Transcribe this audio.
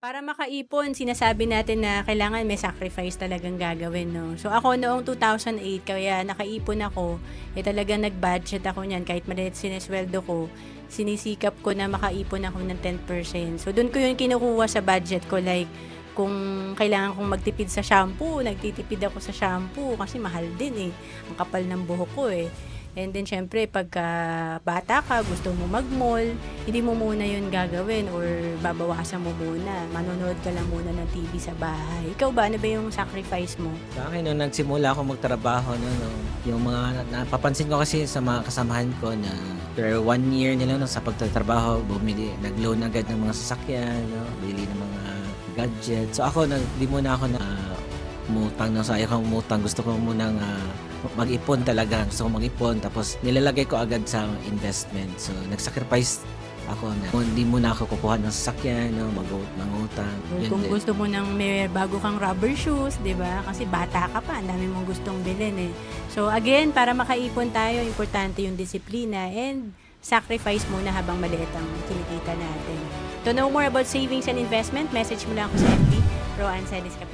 Para makaipon, sinasabi natin na kailangan may sacrifice talagang gagawin, 'no? So, ako noong 2008 kaya nakaipon ako, talagang nag-budget ako niyan kahit maliit sinesweldo ko, sinisikap ko na makaipon ako ng 10%. So, dun ko yun kinukuha sa budget ko like kung kailangan kong magtipid sa shampoo, nagtitipid ako sa shampoo kasi mahal din, eh, ang kapal ng buhok ko, eh. And then siyempre pagka bata ka, gusto mo mag-mall, hindi mo muna 'yun gagawin or babawasan mo muna, manonood ka lang muna ng TV sa bahay. Ikaw ba, ano ba yung sacrifice mo? Sa akin nung nagsimula ako magtrabaho yung mga napapansin ko kasi sa mga kasamahan ko na after 1 year nila sa pagtatrabaho, nag-loan agad ng mga sasakyan, bili ng mga gadgets. So ako, di muna ako na umutang sa ayaw kong umutang. Gusto ko munang mag-ipon talaga. Gusto ko mag-ipon tapos nilalagay ko agad sa investment. So nag-sacrifice ako na hindi muna ako kukuha ng sasakyan, mangutang. Or Yun kung din. gusto mo ng may bago kang rubber shoes, 'di ba? Kasi bata ka pa, ang dami mong gustong bilhin, eh. So again, para makaipon tayo, importante yung disiplina and sacrifice muna habang maliit ang kinikita natin. To know more about savings and investment, message mo lang ako sa FB, Roanne Celis Capital.